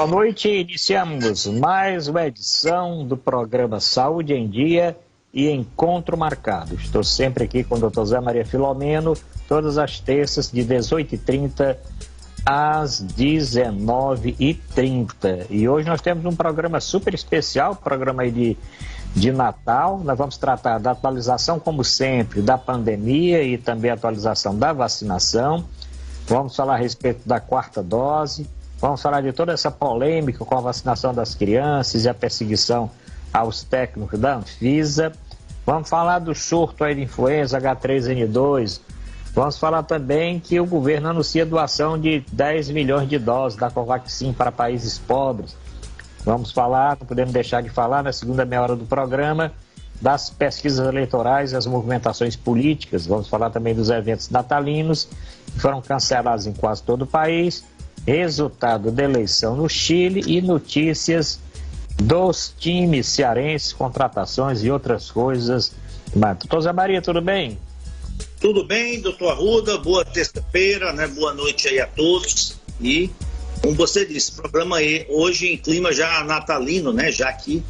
Boa noite, iniciamos mais uma edição do programa Saúde em Dia e Encontro Marcado. Estou sempre aqui com o Dr. Zé Maria Filomeno, todas as terças de 18h30 às 19h30. E hoje nós temos um programa super especial, programa aí de Natal. Nós vamos tratar da atualização, como sempre, da pandemia e também a atualização da vacinação. Vamos falar a respeito da quarta dose. Vamos falar de toda essa polêmica com a vacinação das crianças e a perseguição aos técnicos da Anvisa. Vamos falar do surto aí de influenza H3N2. Vamos falar também que o governo anuncia doação de 10 milhões de doses da Covaxin para países pobres. Vamos falar, não podemos deixar de falar, na segunda meia hora do programa, das pesquisas eleitorais e as movimentações políticas. Vamos falar também dos eventos natalinos, que foram cancelados em quase todo o país, resultado da eleição no Chile e notícias dos times cearenses, contratações e outras coisas. Doutor Zé Maria, tudo bem? Tudo bem, doutor Arruda, boa terça-feira, né? Boa noite aí a todos. E, como você disse, programa aí hoje em clima já natalino, né? Já que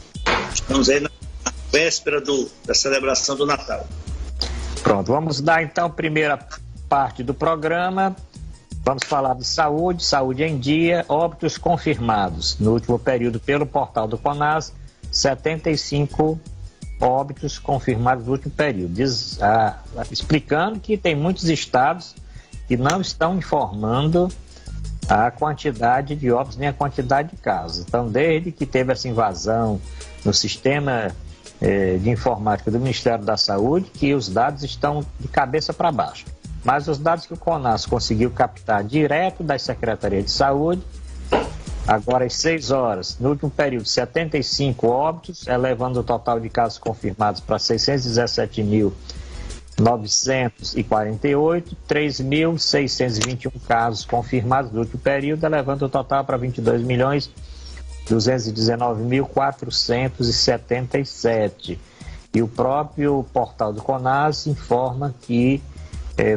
estamos aí na véspera da celebração do Natal. Pronto, vamos dar então a primeira parte do programa. Vamos falar de saúde em dia, óbitos confirmados. No último período, pelo portal do CONAS, 75 óbitos confirmados no último período. Explicando que tem muitos estados que não estão informando a quantidade de óbitos nem a quantidade de casos. Então, desde que teve essa invasão no sistema de informática do Ministério da Saúde, que os dados estão de cabeça para baixo. Mas os dados que o CONAS conseguiu captar direto das Secretarias de Saúde, agora às 6 horas, no último período, 75 óbitos, elevando o total de casos confirmados para 617.948, 3.621 casos confirmados no último período, elevando o total para 22.219.477. E o próprio portal do CONAS informa que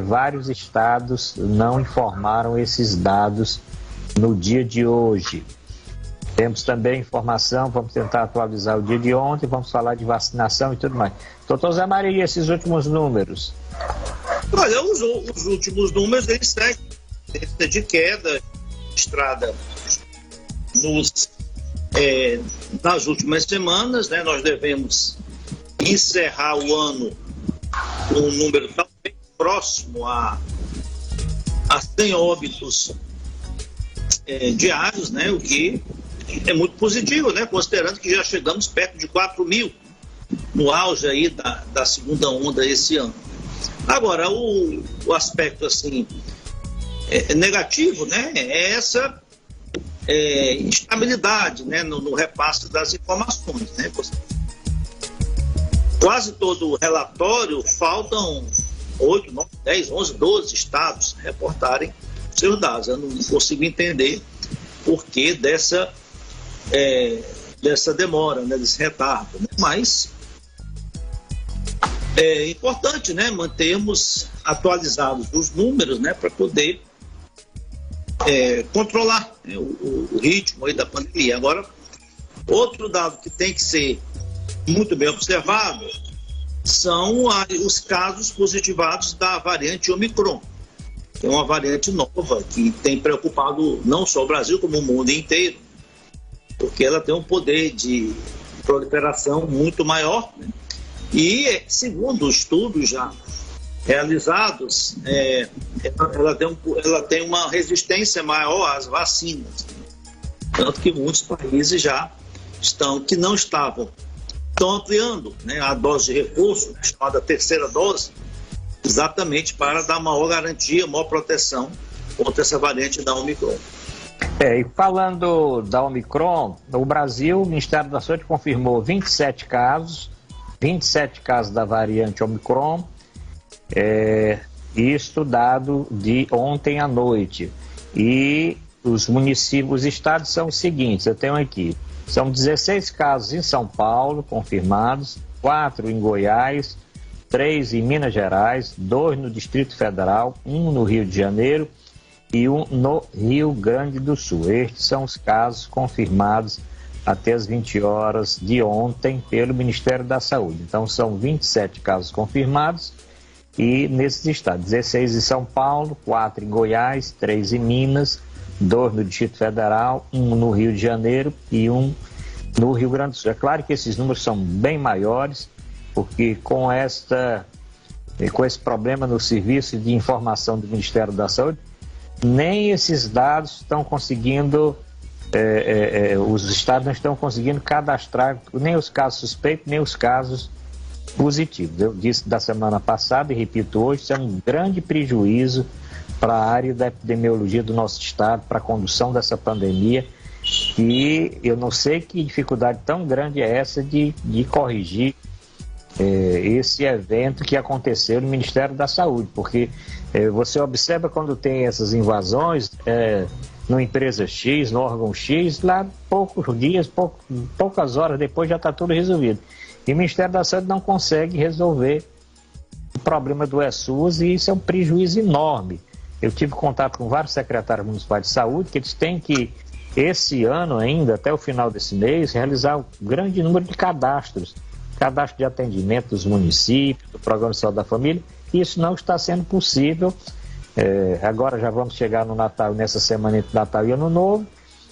vários estados não informaram esses dados no dia de hoje. Temos também informação, vamos tentar atualizar o dia de ontem, vamos falar de vacinação e tudo mais. Doutor Zé Maria, esses últimos números? Olha, os últimos números, eles seguem de queda registrada nas últimas semanas, né? Nós devemos encerrar o ano com um número talvez próximo a 100 óbitos diários, né? O que é muito positivo, né? Considerando que já chegamos perto de 4.000 no auge aí da segunda onda esse ano. Agora, o aspecto assim negativo, né? É essa instabilidade, né? No repasse das informações, né? Quase todo o relatório faltam 8, 9, 10, 11, 12 estados reportarem seus dados. Eu não consigo entender por que dessa demora, né, desse retardo. Né? Mas é importante, né, mantermos atualizados os números, né, para poder controlar, né, o ritmo aí da pandemia. Agora, outro dado que tem que ser muito bem observado são os casos positivados da variante Omicron, que é uma variante nova que tem preocupado não só o Brasil, como o mundo inteiro, porque ela tem um poder de proliferação muito maior, né? E, segundo estudos já realizados, ela tem uma resistência maior às vacinas, tanto que muitos países já estão ampliando, né, a dose de reforço, chamada terceira dose, exatamente para dar maior garantia, maior proteção contra essa variante da Omicron. E falando da Omicron, no Brasil, o Ministério da Saúde confirmou 27 casos da variante Omicron, isso dado de ontem à noite. E os municípios, os estados são os seguintes, eu tenho aqui. São 16 casos em São Paulo confirmados, 4 em Goiás, 3 em Minas Gerais, 2 no Distrito Federal, 1 no Rio de Janeiro e um no Rio Grande do Sul. Estes são os casos confirmados até as 20 horas de ontem pelo Ministério da Saúde. Então, são 27 casos confirmados e nesses estados, 16 em São Paulo, 4 em Goiás, 3 em Minas, 2 no Distrito Federal, 1 no Rio de Janeiro e 1 no Rio Grande do Sul. É claro que esses números são bem maiores, porque com esse problema no serviço de informação do Ministério da Saúde, nem esses dados estão conseguindo, os estados não estão conseguindo cadastrar nem os casos suspeitos, nem os casos positivos. Eu disse da semana passada e repito hoje, isso é um grande prejuízo para a área da epidemiologia do nosso estado, para a condução dessa pandemia, e eu não sei que dificuldade tão grande é essa de corrigir esse evento que aconteceu no Ministério da Saúde, porque você observa quando tem essas invasões numa empresa X, no órgão X, lá poucos dias, poucas horas depois já está tudo resolvido. E o Ministério da Saúde não consegue resolver o problema do SUS e isso é um prejuízo enorme. Eu tive contato com vários secretários municipais de saúde que eles têm que, esse ano ainda, até o final desse mês, realizar um grande número de cadastro de atendimento dos municípios, do Programa de Saúde da Família, e isso não está sendo possível. Agora já vamos chegar no Natal, nessa semana entre Natal e Ano Novo,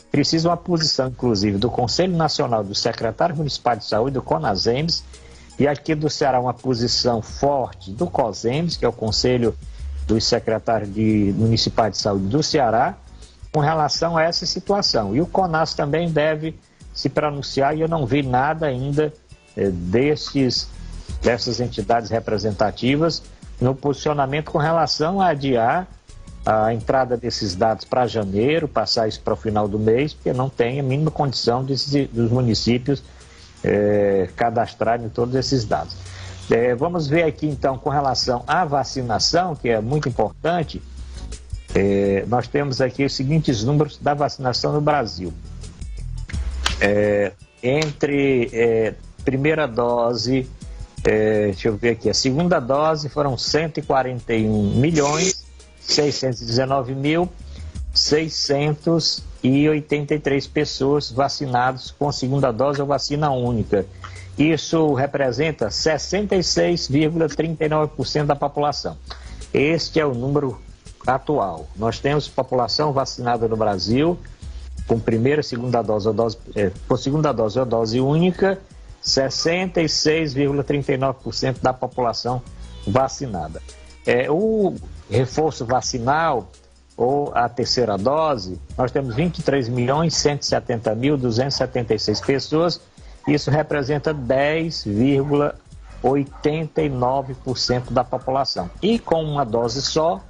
precisa uma posição, inclusive, do Conselho Nacional dos Secretários Municipais de Saúde, do CONASEMS, e aqui do Ceará uma posição forte do COSEMS, que é o Conselho dos Secretários Municipais de Saúde do Ceará, com relação a essa situação. E o CONAS também deve se pronunciar, e eu não vi nada ainda dessas entidades representativas no posicionamento com relação a adiar a entrada desses dados para janeiro, passar isso para o final do mês, porque não tem a mínima condição dos municípios cadastrarem todos esses dados. Vamos ver aqui então com relação à vacinação, que é muito importante. Nós temos aqui os seguintes números da vacinação no Brasil. Entre primeira dose, deixa eu ver aqui, a segunda dose foram 141.619.683 pessoas vacinadas com segunda dose ou vacina única. Isso representa 66,39% da população. Este é o número atual. Nós temos população vacinada no Brasil com primeira e segunda dose, por segunda dose ou dose única, 66,39% da população vacinada. O reforço vacinal ou a terceira dose, nós temos 23.170.276 pessoas, isso representa 10,89% da população. E com uma dose só,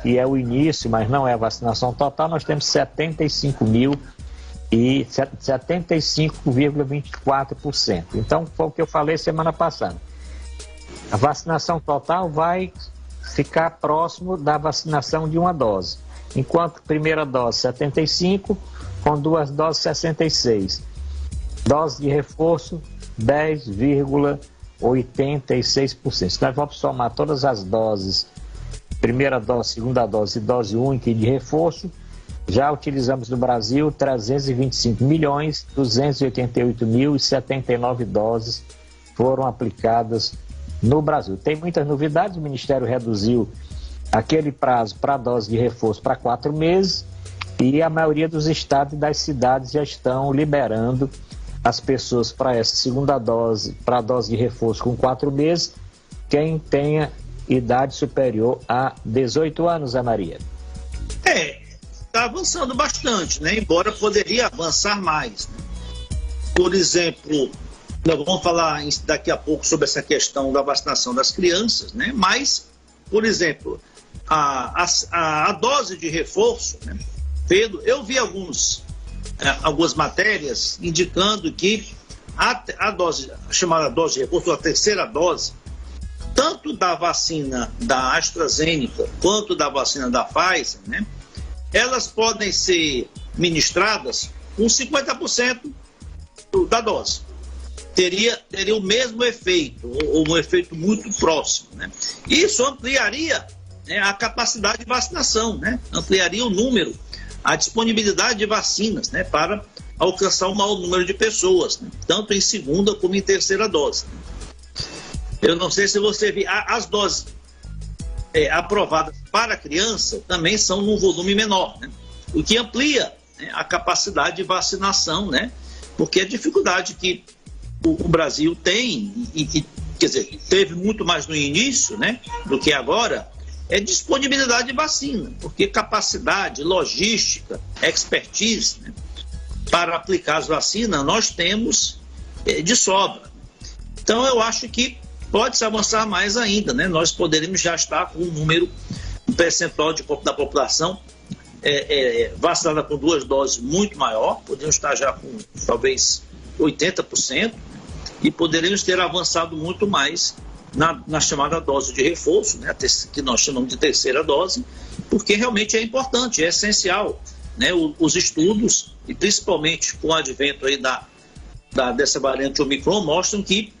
que é o início, mas não é a vacinação total, nós temos 75,24%. Então, foi o que eu falei semana passada. A vacinação total vai ficar próximo da vacinação de uma dose. Enquanto primeira dose 75, com duas doses 66. Dose de reforço 10,86%. Se nós vamos somar todas as doses, primeira dose, segunda dose e dose única e de reforço, já utilizamos no Brasil 325.288.079 doses foram aplicadas no Brasil. Tem muitas novidades, o Ministério reduziu aquele prazo para a dose de reforço para 4 meses e a maioria dos estados e das cidades já estão liberando as pessoas para essa segunda dose, para a dose de reforço com 4 meses, quem tenha idade superior a 18 anos, Zé Maria. Está avançando bastante, né? Embora poderia avançar mais, né? Por exemplo, nós vamos falar daqui a pouco sobre essa questão da vacinação das crianças, né? Mas, por exemplo, a dose de reforço, né? Pedro, eu vi algumas matérias indicando que a dose, a chamada dose de reforço, a terceira dose, tanto da vacina da AstraZeneca quanto da vacina da Pfizer, né? Elas podem ser ministradas com 50% da dose. Teria o mesmo efeito, ou um efeito muito próximo, né? Isso ampliaria né, a capacidade de vacinação, né? Ampliaria o número, a disponibilidade de vacinas, né, para alcançar o maior número de pessoas, né, tanto em segunda como em terceira dose. Eu não sei se você viu, as doses aprovadas para a criança também são num volume menor, né, o que amplia, né, a capacidade de vacinação, né, porque a dificuldade que o Brasil tem, quer dizer, teve muito mais no início, né, do que agora, é disponibilidade de vacina, porque capacidade, logística, expertise, né, para aplicar as vacinas, nós temos de sobra. Então, eu acho que pode-se avançar mais ainda, né? Nós poderíamos já estar com um percentual da população vacinada com 2 doses muito maior, poderíamos estar já com talvez 80%, e poderíamos ter avançado muito mais na chamada dose de reforço, né, que nós chamamos de terceira dose, porque realmente é importante, é essencial, né, os estudos, e principalmente com o advento aí dessa variante Omicron, mostram que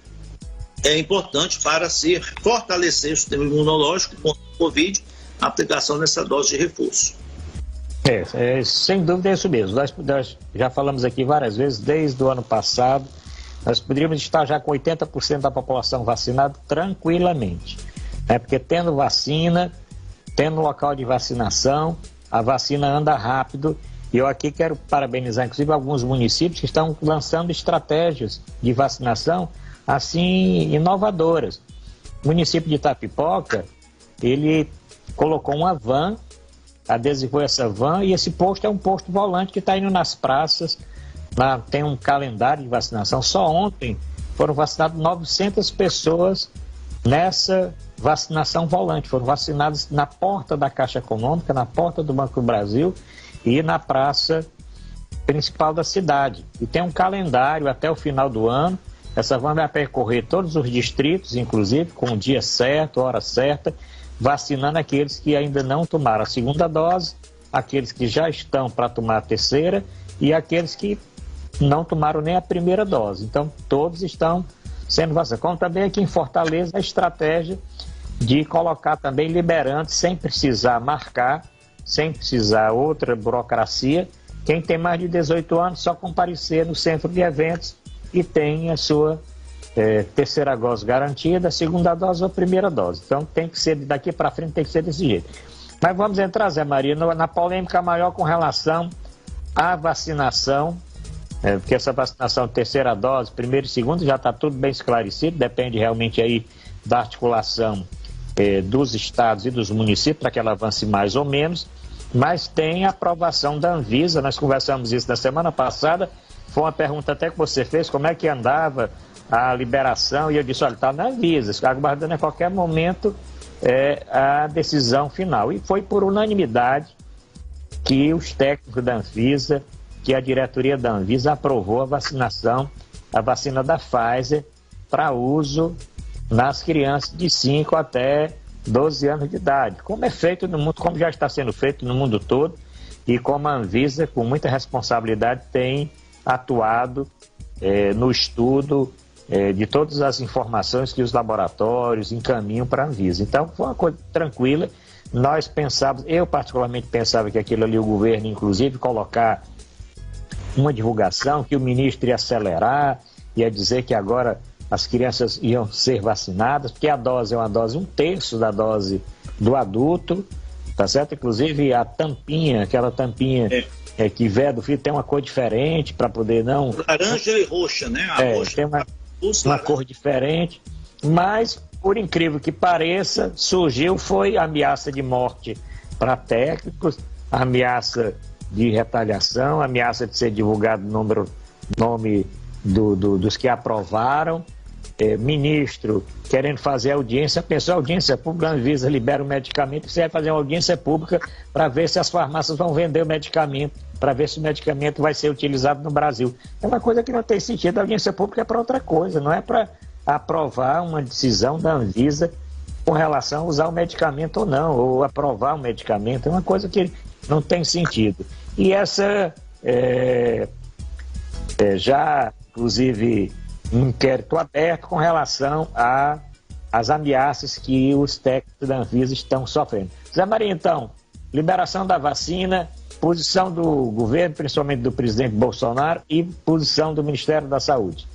é importante para fortalecer o sistema imunológico contra o Covid, a aplicação dessa dose de reforço. Sem dúvida é isso mesmo. Nós já falamos aqui várias vezes, desde o ano passado, nós poderíamos estar já com 80% da população vacinada tranquilamente, né? Porque tendo vacina, tendo local de vacinação, a vacina anda rápido, e eu aqui quero parabenizar inclusive alguns municípios que estão lançando estratégias de vacinação assim inovadoras. O município de Itapipoca, ele colocou uma van, adesivou essa van, e esse posto é um posto volante que está indo nas praças. Lá tem um calendário de vacinação. Só ontem foram vacinadas 900 pessoas nessa vacinação volante. Foram vacinadas na porta da Caixa Econômica, na porta do Banco do Brasil e na praça principal da cidade. E tem um calendário até o final do ano. Essa van vai percorrer todos os distritos, inclusive, com o dia certo, hora certa, vacinando aqueles que ainda não tomaram a segunda dose, aqueles que já estão para tomar a terceira e aqueles que não tomaram nem a primeira dose. Então, todos estão sendo vacinados. Como também aqui em Fortaleza, a estratégia de colocar também liberantes, sem precisar marcar, sem precisar outra burocracia. Quem tem mais de 18 anos, só comparecer no centro de eventos e tem a sua terceira dose garantida, a segunda dose ou a primeira dose. Então, tem que ser, daqui para frente, tem que ser desse jeito. Mas vamos entrar, Zé Maria, na polêmica maior com relação à vacinação, porque essa vacinação terceira dose, primeira e segunda, já está tudo bem esclarecido, depende realmente aí da articulação dos estados e dos municípios para que ela avance mais ou menos, mas tem a aprovação da Anvisa. Nós conversamos isso na semana passada, foi uma pergunta até que você fez, como é que andava a liberação, e eu disse, olha, está na Anvisa, aguardando a qualquer momento a decisão final. E foi por unanimidade que os técnicos da Anvisa, que a diretoria da Anvisa aprovou a vacina da Pfizer para uso nas crianças de 5 até 12 anos de idade, como é feito no mundo, como já está sendo feito no mundo todo, e como a Anvisa, com muita responsabilidade, tem atuado no estudo de todas as informações que os laboratórios encaminham para a Anvisa. Então, foi uma coisa tranquila. Nós pensávamos, eu particularmente pensava que aquilo ali, o governo, inclusive, colocar uma divulgação, que o ministro ia acelerar, ia dizer que agora as crianças iam ser vacinadas, porque a dose é uma dose 1/3 da dose do adulto, tá certo? Inclusive a tampinha, aquela tampinha que vê do filho, tem uma cor diferente para poder não... Laranja e roxa, né? A roxa tem uma cor diferente, mas, por incrível que pareça, foi ameaça de morte para técnicos, ameaça de retaliação, ameaça de ser divulgado nome dos que aprovaram, ministro querendo fazer audiência, pensou audiência pública, a Anvisa libera o medicamento, você vai fazer uma audiência pública para ver se as farmácias vão vender o medicamento, para ver se o medicamento vai ser utilizado no Brasil. É uma coisa que não tem sentido, a audiência pública é para outra coisa, não é para aprovar uma decisão da Anvisa com relação a usar o medicamento ou não, ou aprovar o medicamento, é uma coisa que não tem sentido. E essa já, inclusive, um inquérito aberto com relação à as ameaças que os técnicos da Anvisa estão sofrendo. Zé Maria, então, liberação da vacina, posição do governo, principalmente do presidente Bolsonaro, e posição do Ministério da Saúde.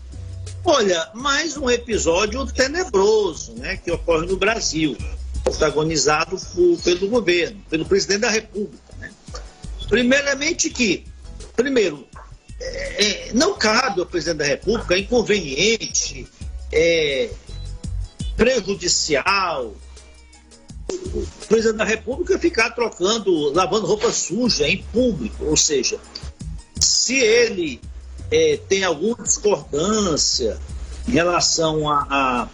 Olha, mais um episódio tenebroso, né, que ocorre no Brasil, protagonizado pelo governo, pelo presidente da República, né? Primeiro, não cabe ao presidente da República, é inconveniente, prejudicial, o presidente da República ficar lavando roupa suja em público, ou seja, se ele tem alguma discordância em relação à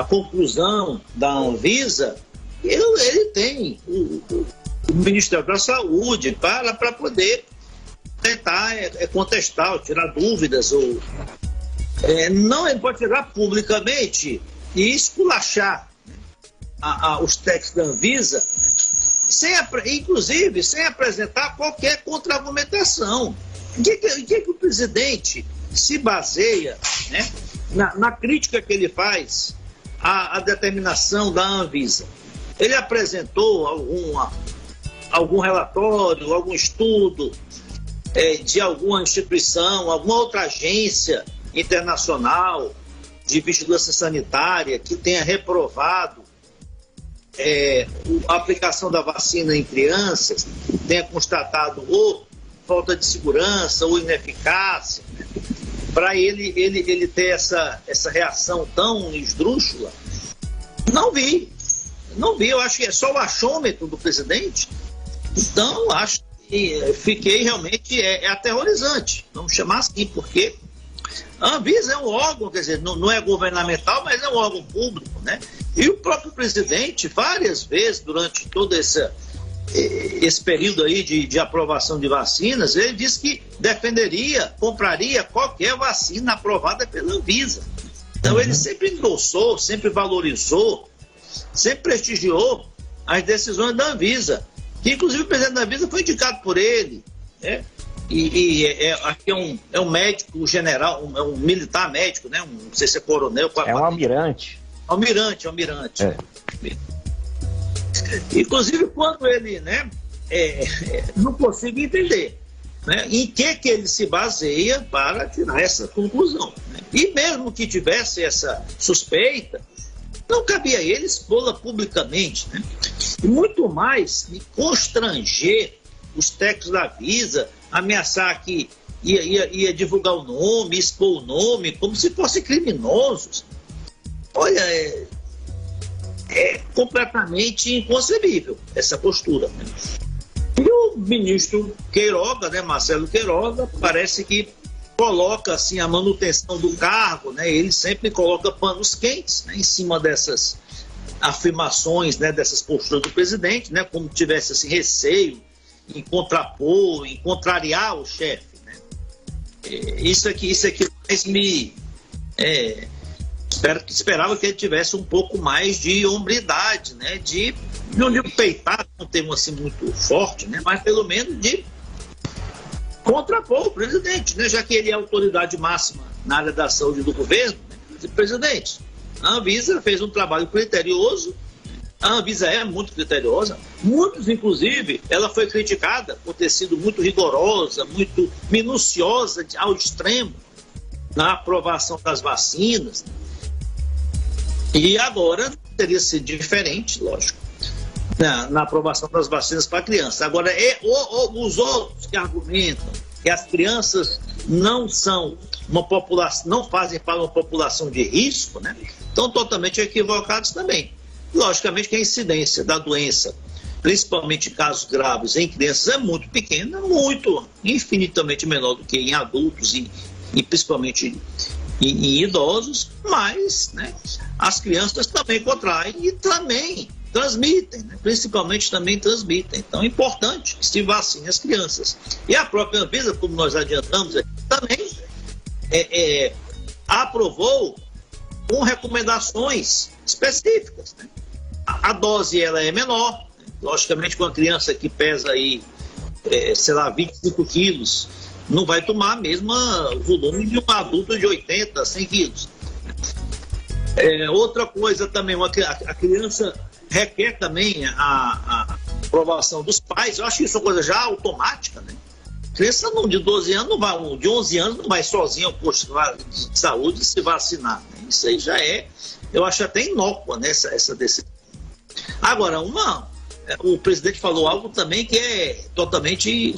conclusão da Anvisa, ele tem o Ministério da Saúde para poder tentar contestar, ou tirar dúvidas, não, ele pode chegar publicamente e esculachar os técnicos da Anvisa, inclusive sem apresentar qualquer contra-argumentação. Em que o presidente se baseia, né, na crítica que ele faz à determinação da Anvisa? Ele apresentou algum relatório, algum estudo de alguma instituição, alguma outra agência internacional de vigilância sanitária que tenha reprovado a aplicação da vacina em crianças, tenha constatado ou falta de segurança ou ineficácia, né, para ele ter essa reação tão esdrúxula? Não vi, eu acho que é só o achômetro do presidente. Então, acho que fiquei realmente aterrorizante, vamos chamar assim, porque a Anvisa é um órgão, quer dizer, não é governamental, mas é um órgão público, né? E o próprio presidente, várias vezes, durante todo esse período aí de aprovação de vacinas, ele disse que compraria qualquer vacina aprovada pela Anvisa. Então, ele sempre endossou, sempre valorizou, sempre prestigiou as decisões da Anvisa, que inclusive o presidente da Anvisa foi indicado por ele, né? Aqui é um médico general, é um militar médico, né? Não sei se é coronel. É um almirante. Almirante. Inclusive, quando ele, né, não consigo entender, né, em que ele se baseia para tirar essa conclusão, né? E mesmo que tivesse essa suspeita, não cabia a ele expô-la publicamente, né? E muito mais constranger os técnicos da Anvisa, ameaçar que ia divulgar o nome, expor o nome, como se fossem criminosos. Olha, é completamente inconcebível essa postura, né? E o ministro Queiroga, né, Marcelo Queiroga, parece que coloca assim a manutenção do cargo, né? Ele sempre coloca panos quentes, né, em cima dessas afirmações, né, dessas posturas do presidente, né, como tivesse assim receio em contrapor, em contrariar o chefe, né? Isso aqui mais me esperava que ele tivesse um pouco mais de hombridade, né? Não digo peitar, um termo assim muito forte, né? Mas pelo menos de contrapor o presidente, né? Já que ele é a autoridade máxima na área da saúde do governo, né? Presidente, a Anvisa fez um trabalho criterioso. A Anvisa é muito criteriosa. Muitos, inclusive, ela foi criticada por ter sido muito rigorosa, muito minuciosa ao extremo na aprovação das vacinas. E agora teria sido diferente, lógico, na aprovação das vacinas para crianças. Agora, os outros que argumentam que as crianças não são uma população, não fazem para uma população de risco, né, estão totalmente equivocados também. Logicamente que a incidência da doença, principalmente em casos graves em crianças, é muito pequena, infinitamente menor do que em adultos e principalmente em idosos, mas, né, as crianças também contraem e também transmitem, né, principalmente também transmitem. Então é importante que se vacine as crianças. E a própria Anvisa, como nós adiantamos, também aprovou com recomendações específicas, né? A dose ela é menor, né? Logicamente com uma criança que pesa aí, 25 quilos, não vai tomar mesmo o volume de um adulto de 80, 100 quilos. Outra coisa também, a criança requer também a aprovação dos pais. Eu acho que isso é uma coisa já automática, né? Criança de 12 anos não vai, de 11 anos não vai sozinha ao posto de saúde se vacinar, né? Isso aí já eu acho até inócua, né, essa decisão. Agora, o presidente falou algo também que é totalmente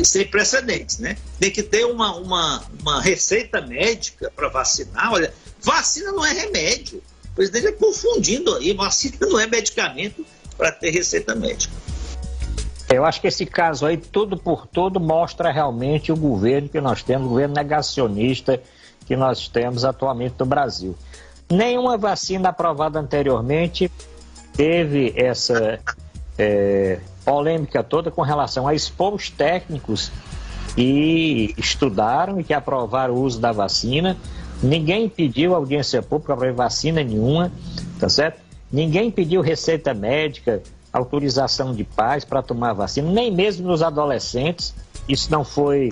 sem precedentes, né? Tem que ter uma receita médica para vacinar. Olha, vacina não é remédio. O presidente está confundindo aí. Vacina não é medicamento para ter receita médica. Eu acho que esse caso aí, tudo por tudo, mostra realmente o governo que nós temos, o governo negacionista que nós temos atualmente no Brasil. Nenhuma vacina aprovada anteriormente teve essa polêmica toda com relação a expor os técnicos que estudaram e que aprovaram o uso da vacina. Ninguém pediu audiência pública para vacina nenhuma, tá certo? Ninguém pediu receita médica, autorização de pais para tomar vacina, nem mesmo nos adolescentes, isso não foi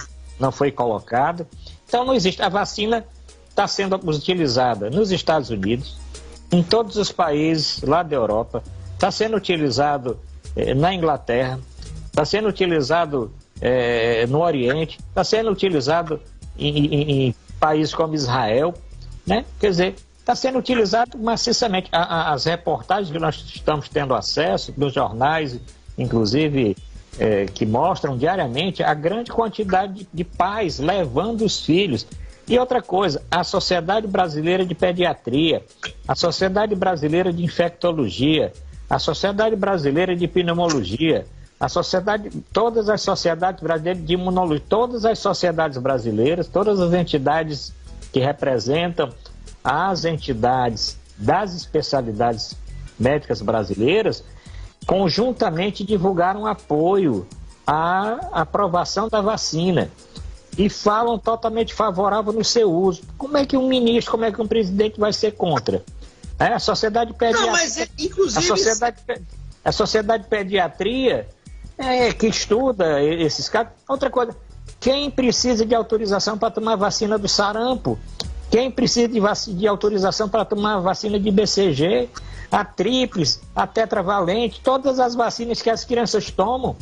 colocado. Então não existe. A vacina está sendo utilizada nos Estados Unidos, em todos os países lá da Europa, está sendo utilizado na Inglaterra, está sendo utilizado no Oriente, está sendo utilizado em países como Israel, né? Quer dizer, está sendo utilizado maciçamente. As reportagens que nós estamos tendo acesso, dos jornais, inclusive, que mostram diariamente a grande quantidade de pais levando os filhos. E outra coisa, a Sociedade Brasileira de Pediatria, a Sociedade Brasileira de Infectologia, a Sociedade Brasileira de Pneumologia, todas as sociedades brasileiras de imunologia, todas as sociedades brasileiras, todas as entidades que representam as entidades das especialidades médicas brasileiras, conjuntamente divulgaram apoio à aprovação da vacina e falam totalmente favorável no seu uso. Como é que um ministro, como é que um presidente vai ser contra? A Sociedade Pediatria... Não, mas inclusive... A Sociedade Pediatria que estuda esses casos. Outra coisa, quem precisa de autorização para tomar vacina do sarampo? Quem precisa de autorização para tomar vacina de BCG? A tríplice, a tetravalente, todas as vacinas que as crianças tomam.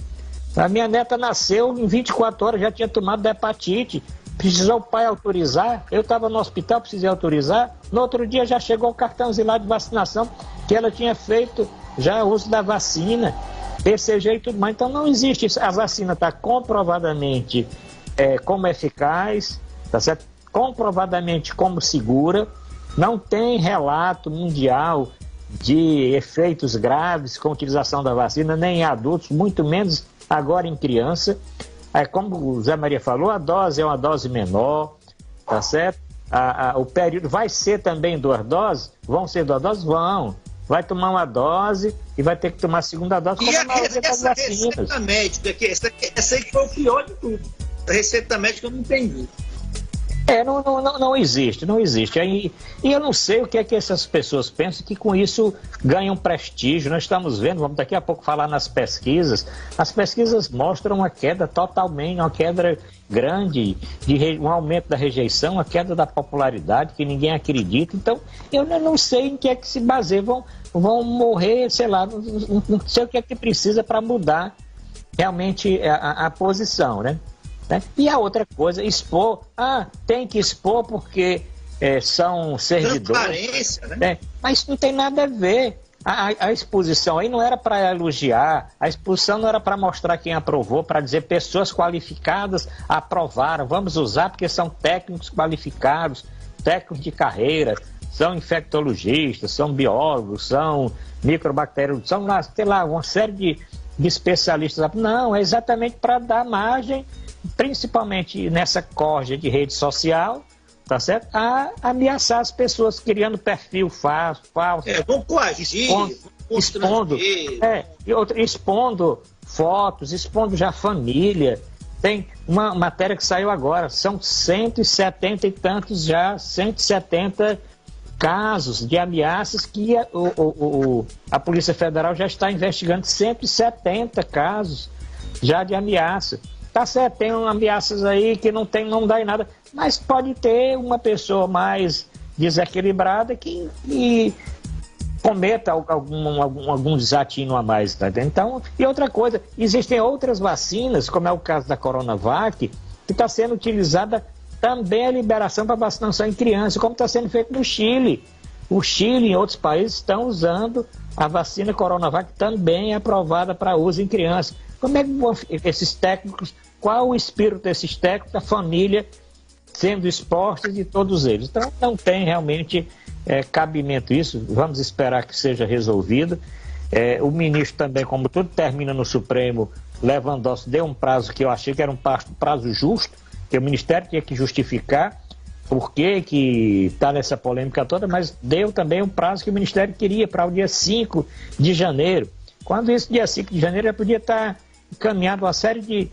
A minha neta nasceu, em 24 horas já tinha tomado da hepatite. Precisou o pai autorizar. Eu estava no hospital, precisei autorizar. No outro dia já chegou o cartãozinho lá de vacinação, que ela tinha feito já uso da vacina, BCG e tudo mais. Então não existe isso. A vacina está comprovadamente como eficaz, tá certo? Comprovadamente como segura. Não tem relato mundial de efeitos graves com a utilização da vacina, nem em adultos, muito menos agora em criança. Como o Zé Maria falou, a dose é uma dose menor, tá certo? O período vai ser também 2 doses? Vão ser 2 doses? Vão. Vai tomar uma dose e vai ter que tomar a segunda dose. E essa receita médica, essa aí que foi o pior de tudo. A receita médica eu não entendi. Não existe. E eu não sei o que é que essas pessoas pensam que com isso ganham prestígio. Nós estamos vendo, vamos daqui a pouco falar nas pesquisas. As pesquisas mostram uma queda totalmente, uma queda grande, um aumento da rejeição, uma queda da popularidade que ninguém acredita. Então, eu não sei em que é que se baseia. Vão morrer, sei lá, não sei o que é que precisa para mudar realmente a posição, né? E a outra coisa, expor, tem que expor porque são servidores, né? Mas isso não tem nada a ver. A exposição aí não era para elogiar, a exposição não era para mostrar quem aprovou, para dizer pessoas qualificadas aprovaram, vamos usar porque são técnicos qualificados, técnicos de carreira, são infectologistas, são biólogos, são microbacteriólogos, são lá, sei lá, uma série de especialistas. Não, é exatamente para dar margem, principalmente nessa corja de rede social, tá certo? A ameaçar as pessoas, criando perfil falso. Vão coagir, expondo fotos, expondo já família. Tem uma matéria que saiu agora, são 170 e tantos já, 170 casos de ameaças que a Polícia Federal já está investigando, 170 casos já de ameaça. Tá certo, tem ameaças aí que não dá em nada, mas pode ter uma pessoa mais desequilibrada que cometa algum desatino a mais, tá? Então, e outra coisa, existem outras vacinas, como é o caso da Coronavac, que está sendo utilizada também a liberação para vacinação em crianças, como está sendo feito no Chile. O Chile e outros países estão usando a vacina Coronavac, também aprovada para uso em crianças. Como é que esses técnicos, qual o espírito desses técnicos, da família sendo expostos de todos eles? Então não tem realmente cabimento isso, vamos esperar que seja resolvido. O ministro também, como tudo termina no Supremo, Lewandowski deu um prazo que eu achei que era um prazo justo, que o Ministério tinha que justificar por que está nessa polêmica toda, mas deu também um prazo que o Ministério queria para o dia 5 de janeiro. Quando esse dia 5 de janeiro já podia estar encaminhado uma série de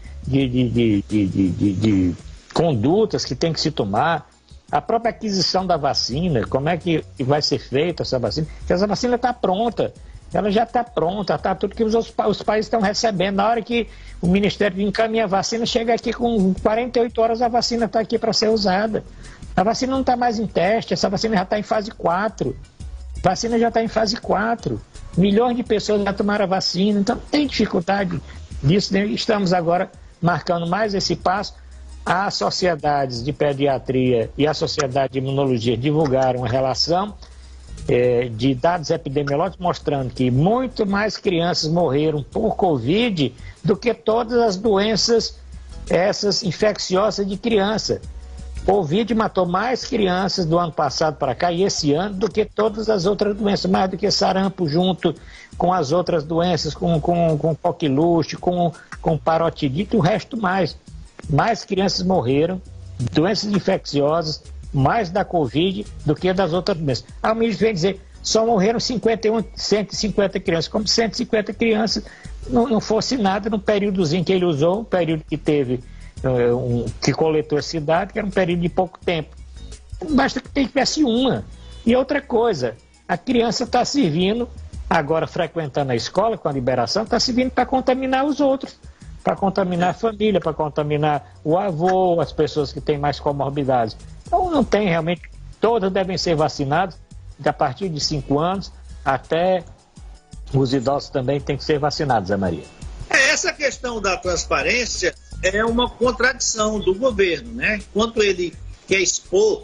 condutas que tem que se tomar. A própria aquisição da vacina, como é que vai ser feita essa vacina? Porque essa vacina está pronta, ela já está pronta, está tudo que os países estão recebendo. Na hora que o Ministério encaminha a vacina, chega aqui com 48 horas, a vacina está aqui para ser usada. A vacina não está mais em teste, essa vacina já está em fase 4. A vacina já está em fase 4. Milhões de pessoas já tomaram a vacina, então tem dificuldade disso, né? Estamos agora marcando mais esse passo. As sociedades de pediatria e a sociedade de imunologia divulgaram uma relação de dados epidemiológicos mostrando que muito mais crianças morreram por Covid do que todas as doenças essas infecciosas de criança. Covid matou mais crianças do ano passado para cá e esse ano do que todas as outras doenças, mais do que sarampo junto com as outras doenças, com coqueluche, com parotidite e o resto mais. Mais crianças morreram, doenças infecciosas, mais da Covid do que das outras doenças. O ministro vem dizer, só morreram 150 crianças, como 150 crianças não fosse nada no períodozinho que ele usou, um período que teve, que coletou esse dado, que era um período de pouco tempo. Basta que tivesse uma. E outra coisa, a criança está servindo, agora frequentando a escola com a liberação, está servindo para contaminar os outros, para contaminar a família, para contaminar o avô, as pessoas que têm mais comorbidades. Então não tem realmente, todas devem ser vacinadas, a partir de 5 anos até os idosos também têm que ser vacinados, Zé Maria. Essa questão da transparência é uma contradição do governo, né? Enquanto ele quer expor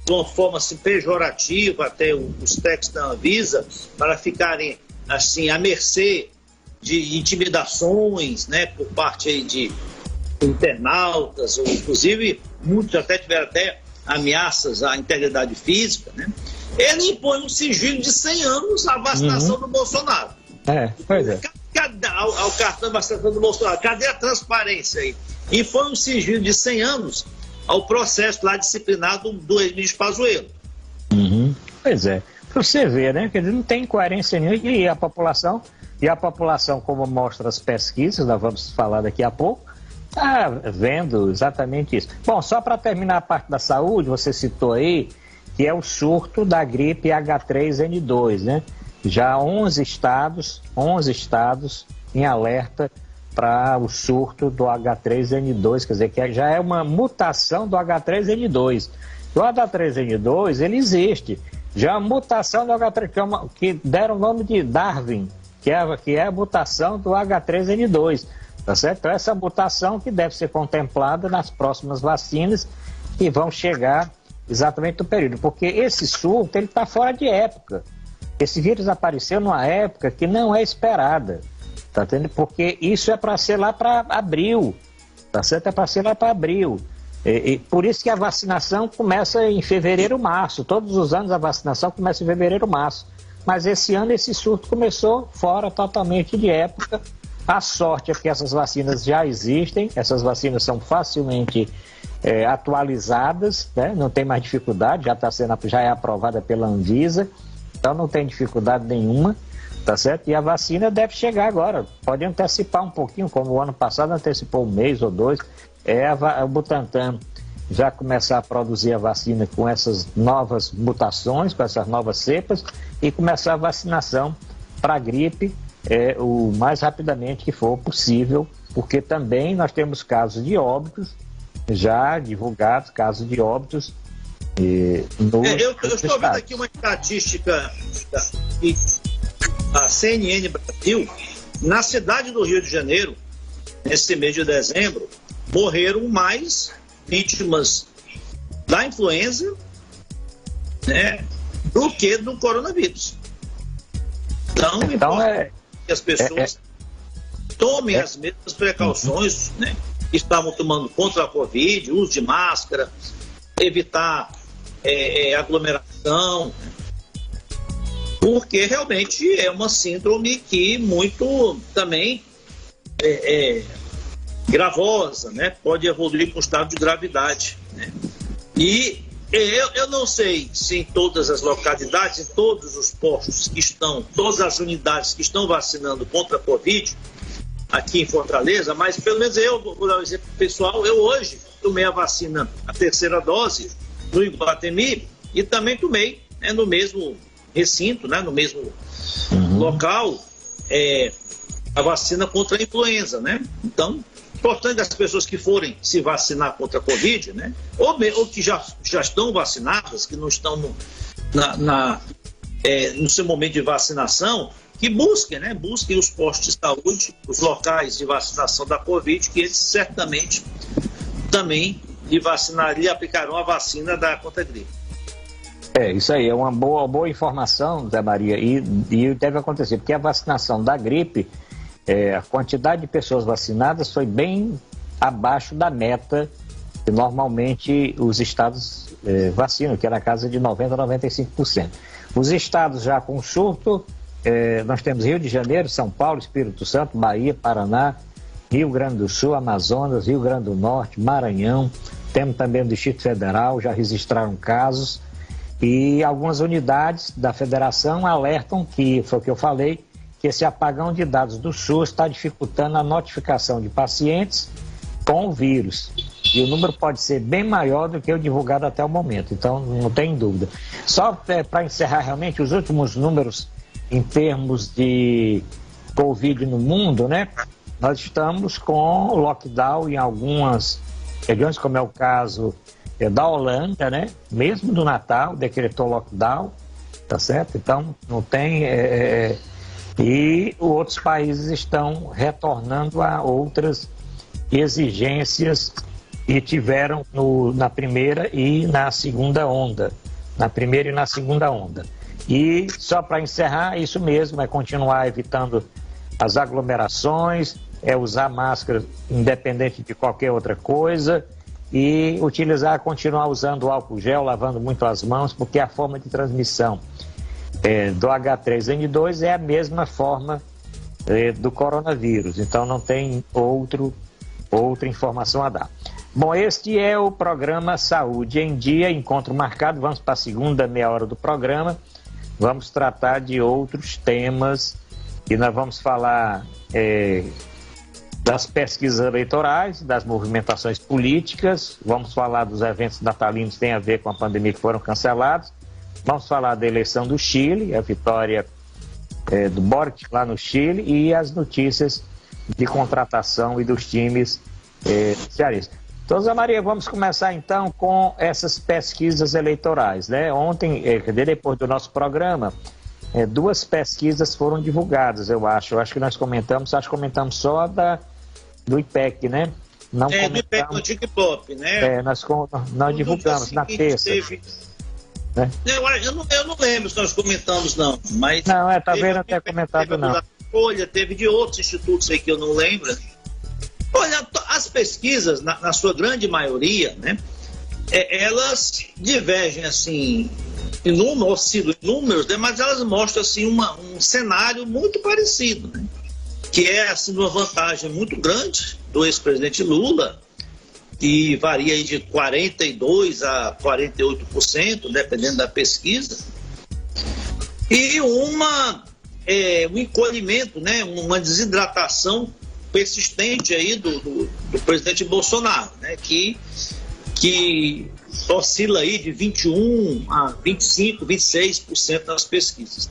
de uma forma assim, pejorativa até os textos da Anvisa para ficarem assim à mercê de intimidações, né, por parte aí de internautas, ou inclusive muitos até tiveram ameaças à integridade física, né? Ele impõe um sigilo de 100 anos à vacinação do Bolsonaro. Pois é. Ao cartão de vacinação do Bolsonaro, cadê a transparência aí? Impõe um sigilo de 100 anos ao processo lá disciplinado do ex-ministro Pazuello. Pois é. Para você ver, né? Que não tem coerência nenhuma e a população, como mostram as pesquisas, nós vamos falar daqui a pouco, está vendo exatamente isso. Bom, só para terminar a parte da saúde, você citou aí que é o surto da gripe H3N2, né? Já 11 estados em alerta para o surto do H3N2, quer dizer, que já é uma mutação do H3N2. O H3N2, ele existe. Já a mutação do H3, que deram o nome de Darwin, que é a mutação do H3N2, tá certo? Então, essa mutação que deve ser contemplada nas próximas vacinas que vão chegar exatamente no período, porque esse surto, ele está fora de época. Esse vírus apareceu numa época que não é esperada, tá entendendo? Porque isso é para ser lá para abril, tá certo? É para ser lá para abril. E por isso que a vacinação começa em fevereiro, março. Todos os anos a vacinação começa em fevereiro, março. Mas esse ano esse surto começou fora totalmente de época. A sorte é que essas vacinas já existem, essas vacinas são facilmente atualizadas, né? Não tem mais dificuldade, já é aprovada pela Anvisa, então não tem dificuldade nenhuma, tá certo? E a vacina deve chegar agora, pode antecipar um pouquinho, como o ano passado antecipou 1 mês ou 2, o Butantan já começar a produzir a vacina com essas novas mutações, com essas novas cepas, e começar a vacinação para a gripe o mais rapidamente que for possível, porque também nós temos casos de óbitos, já divulgados, casos de óbitos Eu estou vendo aqui uma estatística da CNN Brasil. Na cidade do Rio de Janeiro, nesse mês de dezembro, morreram mais vítimas da influenza, né, do que do coronavírus. Então é que as pessoas tomem as mesmas precauções, né, que estavam tomando contra a Covid, uso de máscara, evitar aglomeração, porque realmente é uma síndrome que muito também gravosa, né? Pode evoluir com um estado de gravidade, né? E eu não sei se em todas as localidades, em todos os postos que estão, todas as unidades que estão vacinando contra a Covid, aqui em Fortaleza, mas pelo menos eu vou dar um exemplo pessoal. Eu hoje tomei a vacina, a terceira dose, no Iguatemi, e também tomei, né, no mesmo recinto, né, no mesmo local, a vacina contra a influenza, né? Então, importante as pessoas que forem se vacinar contra a Covid, né, ou que já estão vacinadas, que não estão no seu momento de vacinação, que busquem os postos de saúde, os locais de vacinação da Covid, que eles certamente também lhe aplicarão a vacina contra a gripe. Isso aí, é uma boa informação, Zé Maria, e deve acontecer, porque a vacinação da gripe, a quantidade de pessoas vacinadas foi bem abaixo da meta que normalmente os estados vacinam, que é na casa de 90% a 95%. Os estados já com surto, nós temos Rio de Janeiro, São Paulo, Espírito Santo, Bahia, Paraná, Rio Grande do Sul, Amazonas, Rio Grande do Norte, Maranhão, temos também o Distrito Federal, já registraram casos, e algumas unidades da federação alertam que, foi o que eu falei, que esse apagão de dados do SUS está dificultando a notificação de pacientes com o vírus. E o número pode ser bem maior do que o divulgado até o momento, então não tem dúvida. Só para encerrar realmente, os últimos números em termos de Covid no mundo, né? Nós estamos com lockdown em algumas regiões, como é o caso da Holanda, né? Mesmo do Natal, decretou lockdown, tá certo? Então, não tem... E outros países estão retornando a outras exigências que tiveram na primeira e na segunda onda. Na primeira e na segunda onda. E só para encerrar, isso mesmo, é continuar evitando as aglomerações, usar máscara independente de qualquer outra coisa e continuar usando álcool gel, lavando muito as mãos, porque a forma de transmissão do H3N2 é a mesma forma do coronavírus, então não tem outra informação a dar. Bom, este é o programa Saúde em Dia, encontro marcado, vamos para a segunda meia hora do programa, vamos tratar de outros temas e nós vamos falar das pesquisas eleitorais, das movimentações políticas, vamos falar dos eventos natalinos que têm a ver com a pandemia que foram cancelados, vamos falar da eleição do Chile, a vitória do Boric lá no Chile e as notícias de contratação e dos times cearenses. Então, Zé Maria, vamos começar então com essas pesquisas eleitorais, né? Ontem, depois do nosso programa, duas pesquisas foram divulgadas, eu acho que nós comentamos só do IPEC, né? Não comentamos, do IPEC no TikTok, né? Nós divulgamos na terça. Né? Eu não lembro se nós comentamos, não. Mas não, talvez não tenha comentado, não. Folha, teve de outros institutos aí que eu não lembro. Olha, as pesquisas, na sua grande maioria, né? Elas divergem, assim, oscilam em números, né, mas elas mostram, assim, um cenário muito parecido, né? Que é, assim, uma vantagem muito grande do ex-presidente Lula, que varia aí de 42% a 48%, dependendo da pesquisa, e um encolhimento, né, uma desidratação persistente aí do presidente Bolsonaro, né, que oscila aí de 21% a 25%, 26% nas pesquisas.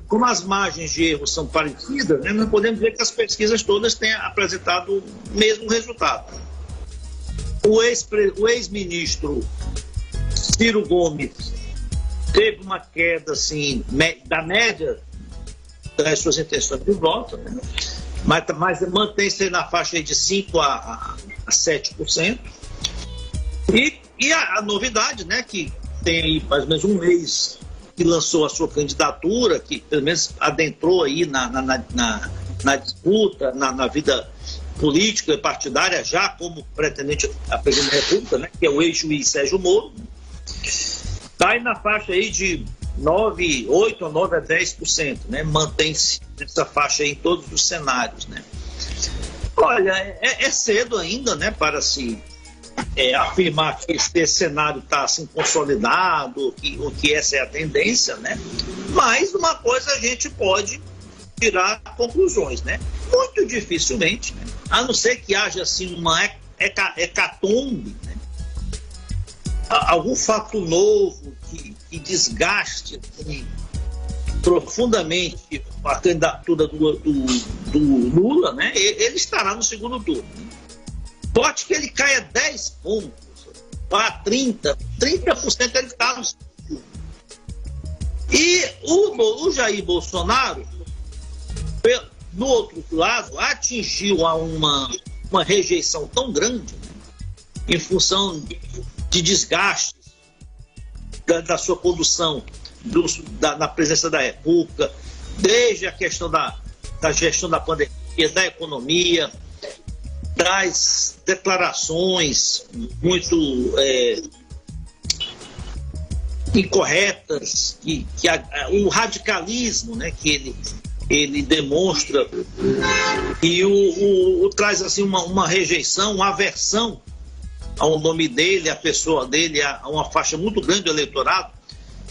Como as margens de erro são parecidas, né, nós podemos ver que as pesquisas todas têm apresentado o mesmo resultado. o ex-ministro Ciro Gomes teve uma queda assim, da média das suas intenções de voto, né? mas mantém-se na faixa de 5% a 7%. E a novidade, né, que tem aí mais ou menos um mês que lançou a sua candidatura, que pelo menos adentrou aí na disputa, na vida política e partidária, já como pretendente à presidência da República, né, que é o ex-juiz Sérgio Moro, está aí na faixa aí de 8% a 9% a 10%, né, mantém-se nessa faixa aí em todos os cenários, né. Olha, é cedo ainda, né, para se afirmar que esse cenário está assim consolidado, ou que essa é a tendência, né, mas uma coisa a gente pode tirar conclusões, né, muito dificilmente, né, a não ser que haja assim uma hecatombe, né, algum fato novo que desgaste assim, profundamente a candidatura do Lula, né, ele estará no segundo turno. Pode que ele caia 10 pontos para 30% ele está no segundo turno. E o Jair Bolsonaro, no outro lado, atingiu uma rejeição tão grande, né, em função de desgastes da sua condução na presença da República, desde a questão da gestão da pandemia, da economia, das declarações muito incorretas, o radicalismo, né, que ele demonstra, e traz assim uma rejeição, uma aversão ao nome dele, à pessoa dele, a uma faixa muito grande do eleitorado,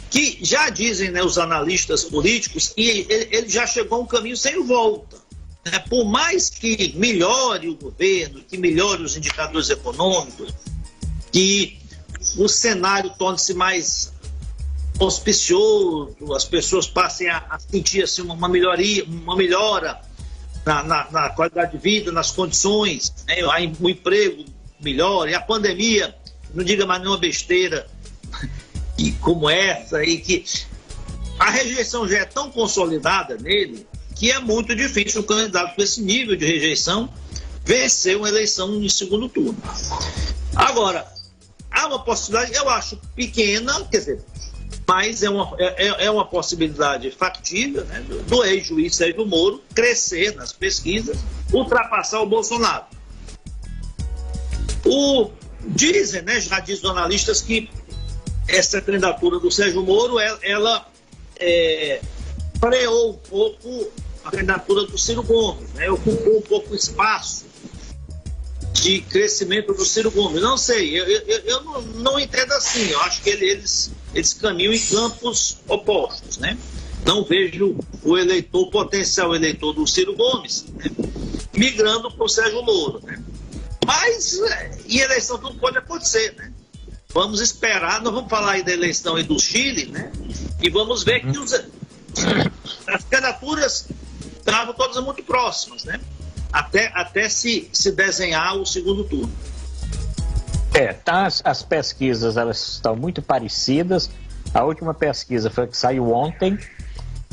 que já dizem, né, os analistas políticos, que ele já chegou a um caminho sem volta. Né? Por mais que melhore o governo, que melhore os indicadores econômicos, que o cenário torne-se mais auspicioso, as pessoas passem a sentir assim, uma melhora na qualidade de vida, nas condições, né? O emprego melhora, e a pandemia, não diga mais nenhuma besteira como essa, e que a rejeição já é tão consolidada nele que é muito difícil um candidato com esse nível de rejeição vencer uma eleição em segundo turno. Agora, há uma possibilidade, eu acho pequena, quer dizer, mas é uma possibilidade factível, né, do ex-juiz Sérgio Moro crescer nas pesquisas, ultrapassar o Bolsonaro. Dizem, né, já diz os analistas, que essa candidatura do Sérgio Moro, ela freou um pouco a candidatura do Ciro Gomes, né, ocupou um pouco o espaço de crescimento do Ciro Gomes. Não sei, eu não entendo assim, eu acho que eles caminham em campos opostos, né? Não vejo o potencial eleitor do Ciro Gomes, né, migrando para o Sérgio Moro, né? Mas em eleição tudo pode acontecer, né? Vamos esperar, nós vamos falar aí da eleição aí do Chile, né? E vamos ver que as candidaturas estavam todas muito próximas, né? Até se desenhar o segundo turno. As pesquisas, elas estão muito parecidas. A última pesquisa foi que saiu ontem,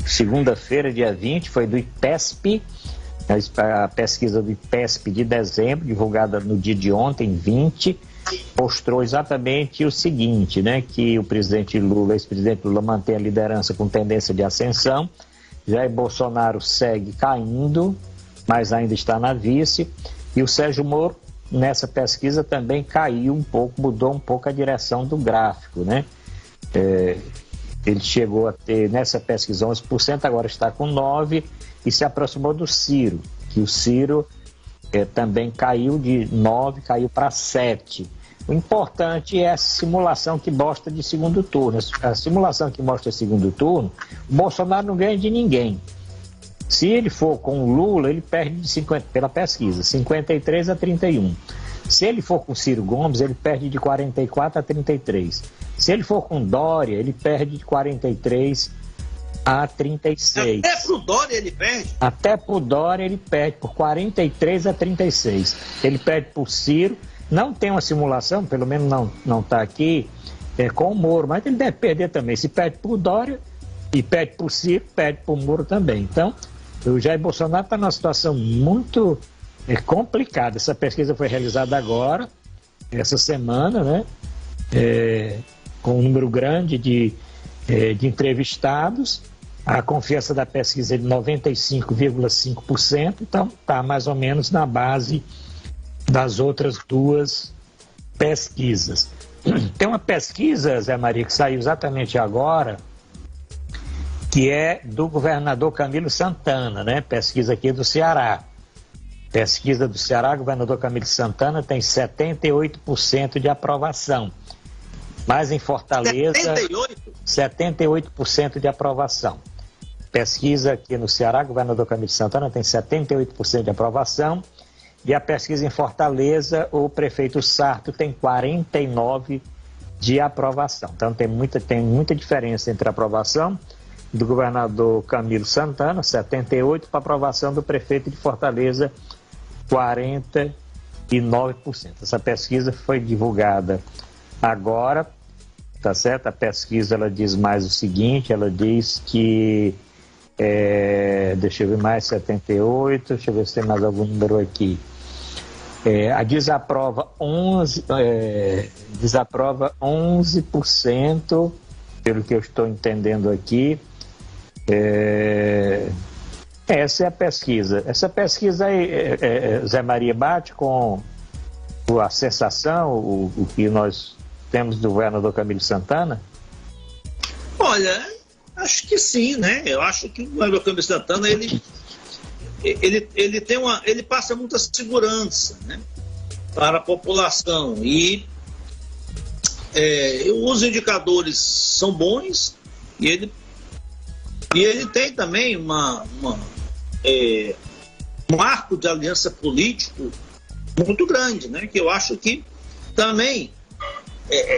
segunda-feira, dia 20, foi do IPESP, a pesquisa do IPESP de dezembro, divulgada no dia de ontem, 20, mostrou exatamente o seguinte, né, que o presidente Lula, ex-presidente Lula, mantém a liderança com tendência de ascensão, Jair Bolsonaro segue caindo, mas ainda está na vice, e o Sérgio Moro, nessa pesquisa, também caiu um pouco, mudou um pouco a direção do gráfico, né? Ele chegou a ter, nessa pesquisa, 11%, agora está com 9%, e se aproximou do Ciro, que o Ciro também caiu de 9%, caiu para 7%. O importante é a simulação que mostra de segundo turno. A simulação que mostra de segundo turno, o Bolsonaro não ganha de ninguém. Se ele for com o Lula, ele perde de 50, pela pesquisa, 53 a 31. Se ele for com o Ciro Gomes, ele perde de 44 a 33. Se ele for com Dória, ele perde de 43 a 36. Até pro Dória ele perde? Até pro Dória ele perde por 43 a 36. Ele perde por Ciro. Não tem uma simulação, pelo menos não está aqui, com o Moro, mas ele deve perder também. Se perde por Dória e perde por Ciro, perde por Moro também. Então, o Jair Bolsonaro está numa situação muito complicada. Essa pesquisa foi realizada agora, essa semana, né? Com um número grande de entrevistados. A confiança da pesquisa é de 95,5%, então está mais ou menos na base das outras duas pesquisas. Tem uma pesquisa, Zé Maria, que saiu exatamente agora, que é do governador Camilo Santana, né? Pesquisa aqui do Ceará. Pesquisa do Ceará, governador Camilo Santana tem 78% de aprovação. Mas em Fortaleza, 78% de aprovação. Pesquisa aqui no Ceará, governador Camilo Santana tem 78% de aprovação. E a pesquisa em Fortaleza, o prefeito Sarto tem 49% de aprovação. Então tem muita diferença entre a aprovação do governador Camilo Santana, 78%, para a aprovação do prefeito de Fortaleza, 49%. Essa pesquisa foi divulgada agora, tá certo? A pesquisa, ela diz mais o seguinte, ela diz que, deixa eu ver mais, 78%, deixa eu ver se tem mais algum número aqui. A desaprova 11%, pelo que eu estou entendendo aqui. Essa é a pesquisa. Essa pesquisa aí, Zé Maria, bate com a sensação, o que nós temos do governador Camilo Santana? Olha, acho que sim, né? Eu acho que o governador Camilo Santana, ele passa muita segurança, né, para a população, e os indicadores são bons, e ele tem também um arco de aliança político muito grande, né, que eu acho que também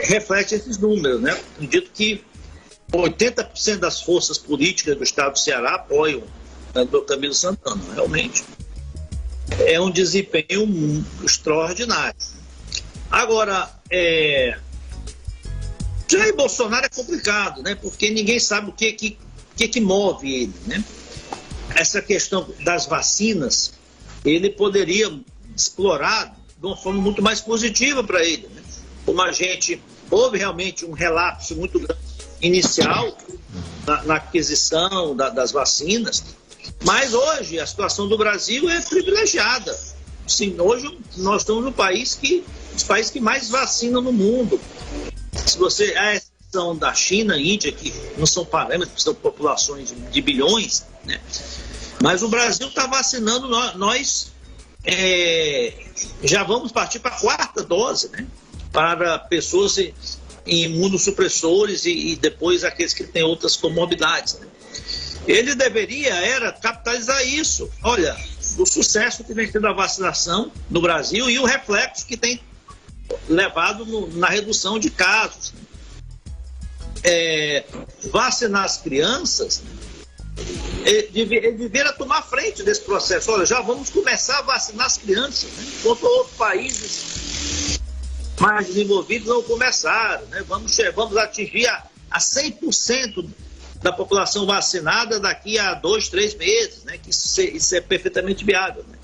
reflete esses números, né? Acredito que 80% das forças políticas do estado do Ceará apoiam do Camilo Santana. Realmente é um desempenho extraordinário. Agora, Jair Bolsonaro é complicado, né? Porque ninguém sabe o que move ele, né? Essa questão das vacinas, ele poderia explorar de uma forma muito mais positiva para ele, né? Como houve realmente um relapso muito grande inicial na aquisição das vacinas. Mas hoje a situação do Brasil é privilegiada. Sim, hoje nós estamos no país os países que mais vacinam no mundo. Se você, a exceção da China, Índia, que não são parâmetros, são populações de bilhões, né? Mas o Brasil está vacinando, nós já vamos partir para a 4ª dose, né? Para pessoas em imunossupressores e depois aqueles que têm outras comorbidades, né? Ele deveria capitalizar isso. Olha, o sucesso que vem tendo a vacinação no Brasil e o reflexo que tem levado na redução de casos. Vacinar as crianças, ele deveria tomar frente desse processo. Olha, já vamos começar a vacinar as crianças, né? Enquanto outros países mais desenvolvidos não começaram, né? Vamos atingir a 100% da população vacinada daqui a 2, 3 meses, né? Que isso é perfeitamente viável, né?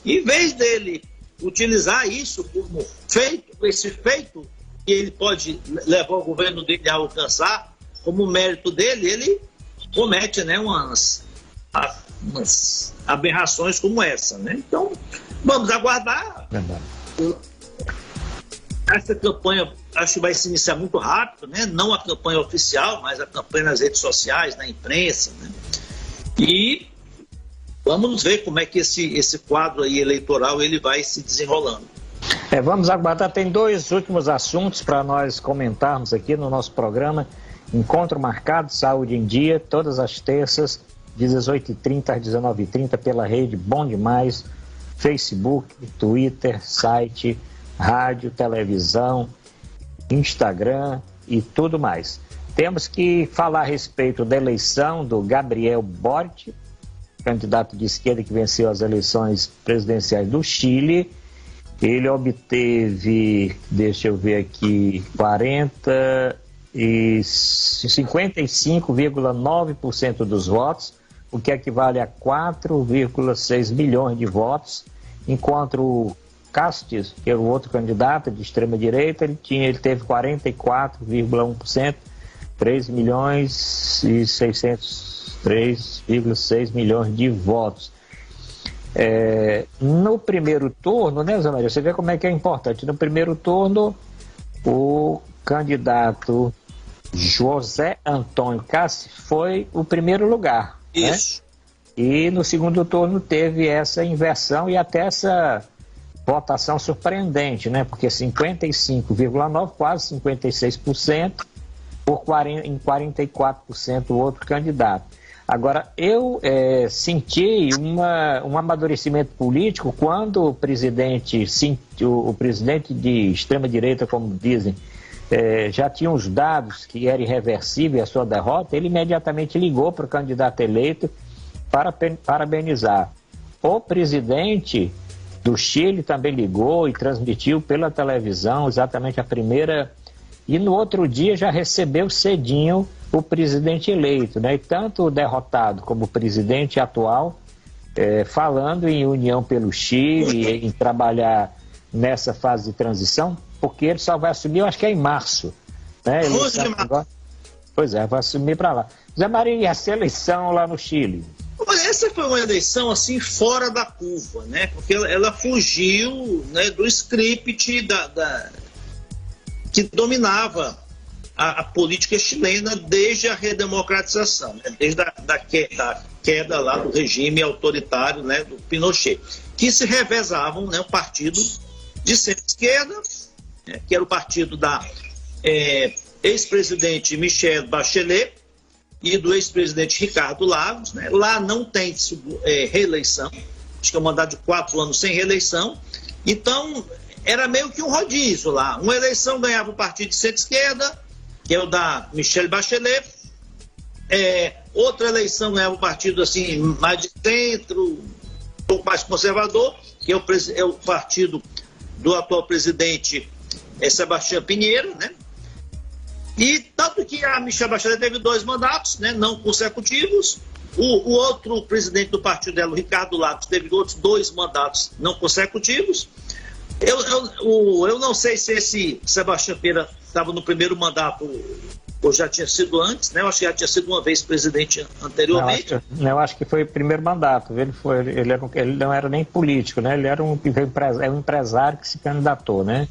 Em vez dele utilizar isso como esse feito que ele pode levar o governo dele a alcançar, como mérito dele, ele comete, né, umas aberrações como essa, né? Então, vamos aguardar. Essa campanha, acho que vai se iniciar muito rápido, né? Não a campanha oficial, mas a campanha nas redes sociais, na imprensa, né? E vamos ver como é que esse quadro aí eleitoral ele vai se desenrolando. Vamos aguardar. Tem 2 últimos assuntos para nós comentarmos aqui no nosso programa. Encontro marcado, Saúde em Dia, todas as terças, de 18h30 às 19h30, pela rede Bom Demais, Facebook, Twitter, site, rádio, televisão, Instagram e tudo mais. Temos que falar a respeito da eleição do Gabriel Boric, candidato de esquerda que venceu as eleições presidenciais do Chile, ele obteve, deixa eu ver aqui, 55,9% dos votos, o que equivale a 4,6 milhões de votos, enquanto o Castes, que é o outro candidato de extrema-direita, ele teve 44,1%, 3,6 milhões de votos. No primeiro turno, né, Zé Maria, você vê como é que é importante. No primeiro turno, o candidato José Antônio Castes foi o primeiro lugar. Isso. Né? E no segundo turno teve essa inversão e até essa votação surpreendente, né? Porque 55,9%, quase 56%, em 44% o outro candidato. Agora, eu senti um amadurecimento político quando o presidente de extrema-direita, como dizem, já tinha os dados que era irreversível a sua derrota, ele imediatamente ligou para o candidato eleito para parabenizar. O presidente do Chile também ligou e transmitiu pela televisão exatamente a primeira, e no outro dia já recebeu cedinho o presidente eleito, né? E tanto o derrotado como o presidente atual falando em união pelo Chile, em trabalhar nessa fase de transição, porque ele só vai assumir, eu acho que é em março, né? Pois é, vai assumir para lá. Zé Maria, e essa eleição lá no Chile? Essa foi uma eleição assim fora da curva, né? Porque ela fugiu, né, do script que dominava a política chilena desde a redemocratização, né? Desde a queda lá do regime autoritário, né, do Pinochet, que se revezavam, né, o partido de centro-esquerda, né, que era o partido da ex-presidente Michelle Bachelet e do ex-presidente Ricardo Lagos, né? Lá não tem reeleição, acho que é um mandato de 4 anos sem reeleição, então era meio que um rodízio lá. Uma eleição ganhava o partido de centro-esquerda, que é o da Michelle Bachelet, outra eleição ganhava o partido assim, mais de centro, um pouco mais conservador, que é o partido do atual presidente Sebastião Pinheiro, né? E tanto que a Michelle Bachelet teve 2 mandatos, né, não consecutivos. O outro presidente do partido dela, o Ricardo Lagos, teve outros 2 mandatos não consecutivos. Eu não sei se esse Sebastião Pinheiro estava no primeiro mandato ou já tinha sido antes, né? Eu acho que já tinha sido uma vez presidente anteriormente. Eu acho que foi o primeiro mandato. Ele não era nem político, né? Ele era um empresário que se candidatou, né?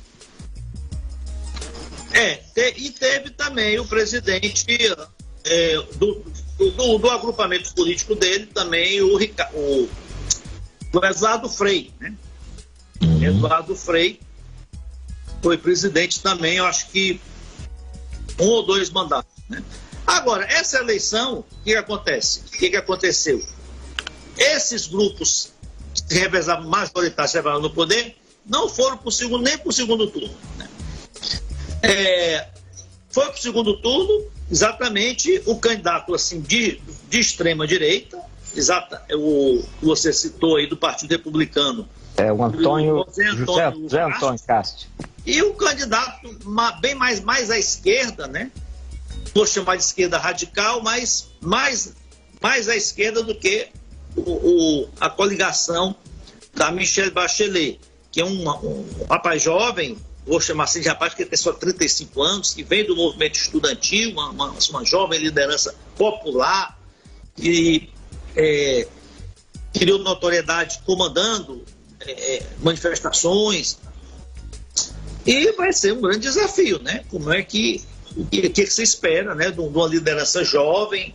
E teve também o presidente do agrupamento político dele, também o Eduardo Frei, né? Eduardo Frei foi presidente também, eu acho que 1 ou 2 mandatos, né? Agora, essa eleição, o que acontece? O que aconteceu? Esses grupos que revezavam majoritariamente no poder não foram nem para o segundo turno, né? Foi para o segundo turno exatamente o candidato assim, de extrema direita, o que você citou aí do Partido Republicano, o José Antônio Castes. E o candidato bem mais à esquerda, né? Vou chamar de esquerda radical, mas mais à esquerda do que a coligação da Michelle Bachelet, que é um rapaz jovem, vou chamar assim de rapaz que tem só 35 anos, que vem do movimento estudantil, uma jovem liderança popular, que criou notoriedade comandando manifestações, e vai ser um grande desafio, né? Como é que o que se espera, né? De uma liderança jovem,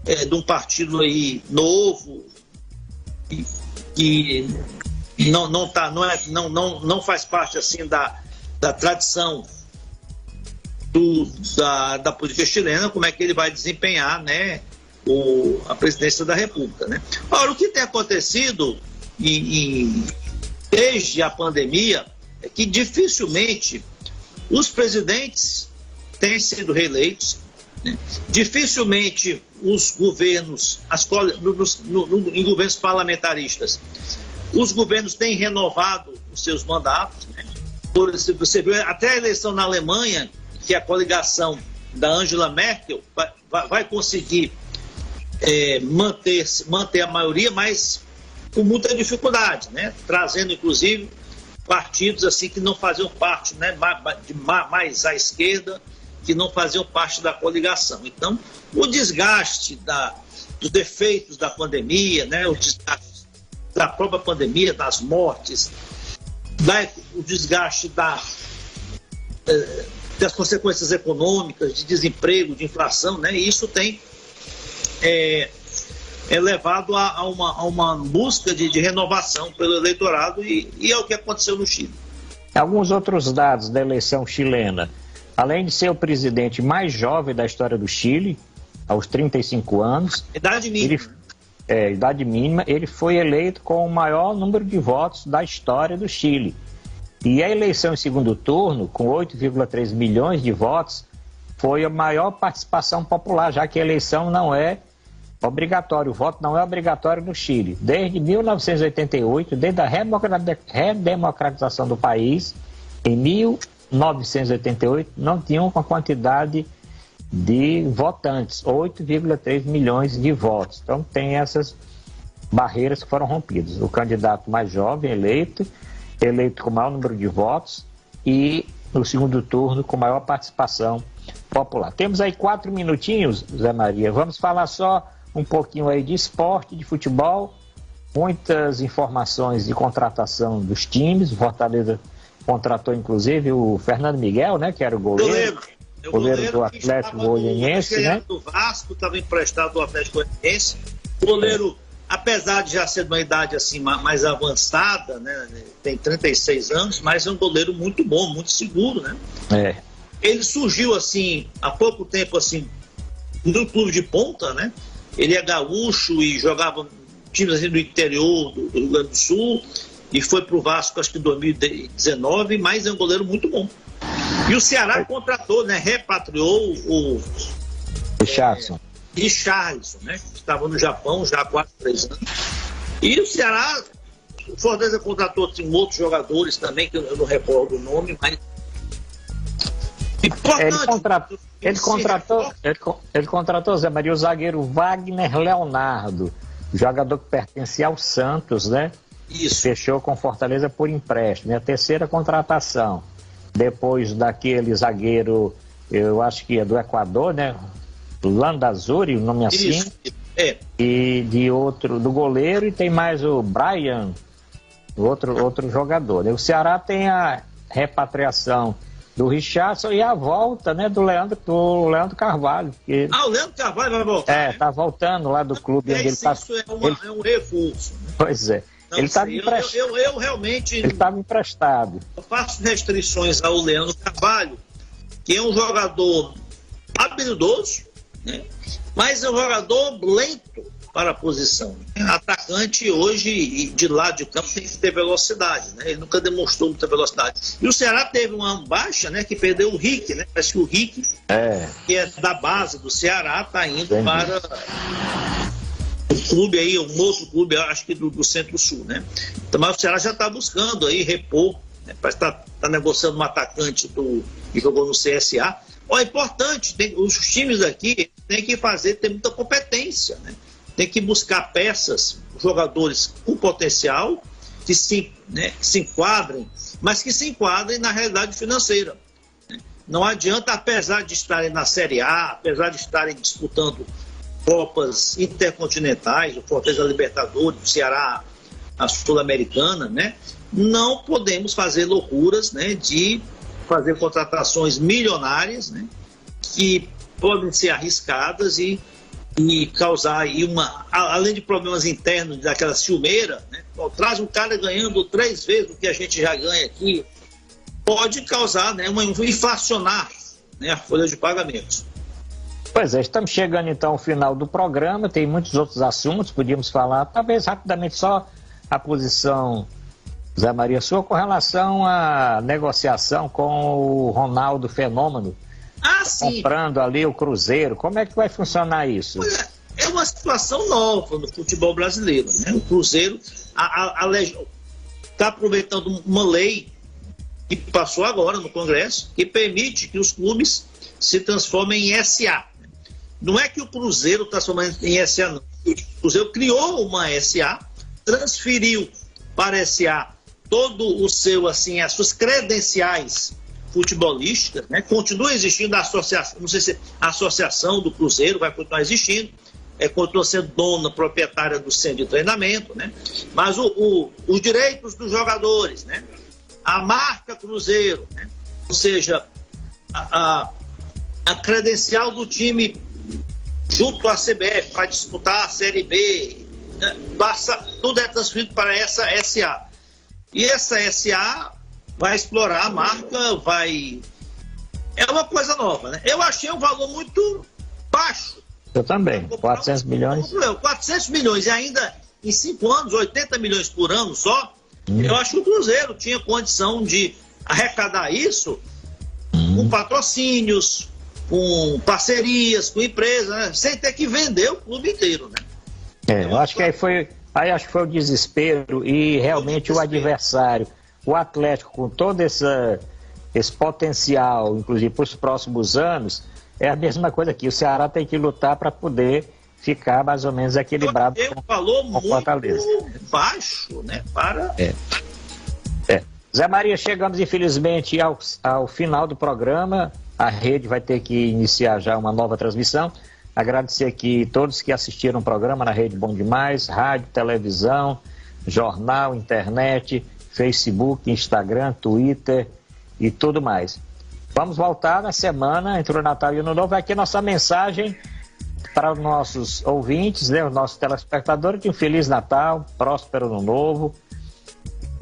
de um partido aí novo, que não faz parte assim da tradição da política chilena, como é que ele vai desempenhar, né, a presidência da República, né? Ora, o que tem acontecido desde a pandemia é que dificilmente os presidentes têm sido reeleitos, né? Dificilmente os governos, em governos parlamentaristas, os governos têm renovado os seus mandatos, né? Você viu até a eleição na Alemanha, que a coligação da Angela Merkel vai conseguir manter a maioria, mas com muita dificuldade, né? Trazendo, inclusive, partidos assim que não faziam parte, né? mais à esquerda, que não faziam parte da coligação. Então, o desgaste dos defeitos da pandemia, né? O desgaste da própria pandemia, das mortes, o desgaste das consequências econômicas, de desemprego, de inflação, né? E isso tem levado a uma busca de renovação pelo eleitorado e é o que aconteceu no Chile. Alguns outros dados da eleição chilena. Além de ser o presidente mais jovem da história do Chile, aos 35 anos... Idade mínima. Idade mínima, ele foi eleito com o maior número de votos da história do Chile. E a eleição em segundo turno, com 8,3 milhões de votos, foi a maior participação popular, já que a eleição não é obrigatória, o voto não é obrigatório no Chile. Desde 1988, desde a redemocratização do país, em 1988, não tinham uma quantidade de votantes, 8,3 milhões de votos. Então tem essas barreiras que foram rompidas. O candidato mais jovem eleito com o maior número de votos e no segundo turno com maior participação popular. Temos aí 4 minutinhos, Zé Maria. Vamos falar só um pouquinho aí de esporte, de futebol, muitas informações de contratação dos times. O Fortaleza contratou inclusive o Fernando Miguel, né, que era o goleiro do Atlético Goianiense, né? Do Vasco, estava emprestado do Atlético Goianiense. O goleiro, apesar de já ser de uma idade assim mais avançada, né, tem 36 anos, mas é um goleiro muito bom, muito seguro, né? Ele surgiu assim há pouco tempo assim no clube de ponta, né? Ele é gaúcho e jogava times assim do interior do Rio Grande do Sul e foi para o Vasco acho que em 2019, mas é um goleiro muito bom. E o Ceará contratou, né? Repatriou o Richarlison, né? Que estava no Japão já há quase 3 anos. E o Ceará, o Fortaleza contratou assim, outros jogadores também, que eu não recordo o nome, mas importante. Ele contratou, Zé Maria, o zagueiro Wagner Leonardo, jogador que pertencia ao Santos, né? Isso. Fechou com Fortaleza por empréstimo. É a terceira contratação. Depois daquele zagueiro, eu acho que é do Equador, né? Landazuri, o nome assim. Isso. E do goleiro, e tem mais o Brian, outro jogador. O Ceará tem a repatriação do Richardson e a volta, né, do Leandro Carvalho. O Leandro Carvalho vai voltar? Tá voltando lá do clube onde ele está. Isso é um reforço. Né? Pois é. Não, ele estava eu realmente... Ele estava emprestado. Eu faço restrições ao Leandro Carvalho, que é um jogador habilidoso, né? Mas é um jogador lento para a posição. Atacante hoje, de lado de campo, tem que ter velocidade, né? Ele nunca demonstrou muita velocidade. E o Ceará teve uma baixa, né? Que perdeu o Rick, né? Parece que o Rick, que é da base do Ceará, está indo para o clube aí, um outro clube, acho que do Centro-Sul, né? Então, mas o Ceará já está buscando aí repor, né? Parece que está negociando um atacante que jogou no CSA. É importante, os times aqui têm que ter muita competência, né? Tem que buscar peças, jogadores com potencial, que se enquadrem, mas que se enquadrem na realidade financeira. Né? Não adianta, apesar de estarem na Série A, apesar de estarem disputando Copas intercontinentais, o Fortaleza Libertadores, o Ceará, a Sul-Americana, né? Não podemos fazer loucuras, né, de fazer contratações milionárias, né, que podem ser arriscadas e causar aí além de problemas internos daquela ciumeira, né, traz um cara ganhando 3 vezes o que a gente já ganha aqui, pode causar, né, inflacionar, né, a folha de pagamentos. Pois é, estamos chegando então ao final do programa, tem muitos outros assuntos, podíamos falar, talvez rapidamente só a posição, Zé Maria, sua com relação à negociação com o Ronaldo Fenômeno, comprando ali o Cruzeiro, como é que vai funcionar isso? Olha, é uma situação nova no futebol brasileiro, né? O Cruzeiro, está aproveitando uma lei que passou agora no Congresso, que permite que os clubes se transformem em SA. Não é que o Cruzeiro está transformando em SA, não. O Cruzeiro criou uma SA, transferiu para SA todo o seu, assim, as suas credenciais futebolísticas, né? Continua existindo a associação, não sei se a associação do Cruzeiro vai continuar existindo, continua sendo dona, proprietária do centro de treinamento, né? Mas os direitos dos jogadores, né? A marca Cruzeiro, né? Ou seja, a credencial do time junto à CBF para disputar a Série B, né? Tudo é transferido para essa SA. E essa SA vai explorar a marca, é uma coisa nova, né? Eu achei um valor muito baixo. Eu também, 400 milhões. 400 milhões e ainda em 5 anos, 80 milhões por ano só. Eu acho que o Cruzeiro tinha condição de arrecadar isso com patrocínios, com parcerias, com empresas, né? Sem ter que vender o clube inteiro, né? Eu acho que acho que foi o desespero e realmente o adversário, o Atlético, com todo esse potencial, inclusive para os próximos anos, é a mesma coisa aqui. O Ceará tem que lutar para poder ficar mais ou menos equilibrado com o valor muito Fortaleza. Baixo, né? Zé Maria, chegamos infelizmente ao final do programa. A rede vai ter que iniciar já uma nova transmissão. Agradecer aqui todos que assistiram o programa na Rede Bom Demais, rádio, televisão, jornal, internet, Facebook, Instagram, Twitter e tudo mais. Vamos voltar na semana entre o Natal e o Ano Novo. Aqui nossa mensagem para os nossos ouvintes, né, os nossos telespectadores, de um Feliz Natal, próspero Ano Novo.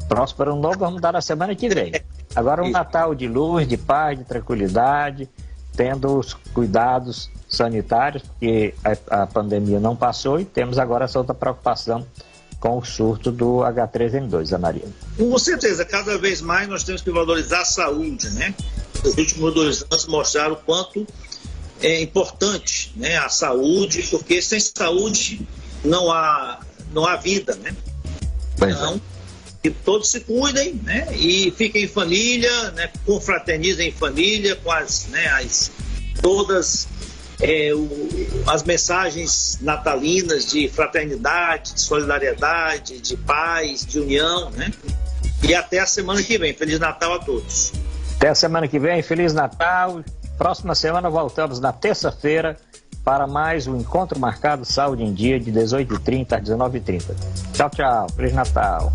Próspero Ano Novo vamos dar na semana que vem. Agora um Natal de luz, de paz, de tranquilidade, tendo os cuidados sanitários, porque a pandemia não passou e temos agora essa outra preocupação com o surto do H3N2, Ana Maria. Com certeza, cada vez mais nós temos que valorizar a saúde, né? Os últimos 2 anos mostraram o quanto é importante, né, a saúde, porque sem saúde não há vida, né? Então, que todos se cuidem, né? E fiquem em família, né? Confraternizem em família com todas as mensagens natalinas de fraternidade, de solidariedade, de paz, de união, né? E até a semana que vem. Feliz Natal a todos. Até a semana que vem, Feliz Natal. Próxima semana voltamos na terça-feira para mais um encontro marcado Saúde em Dia, de 18h30 às 19h30. Tchau, tchau. Feliz Natal.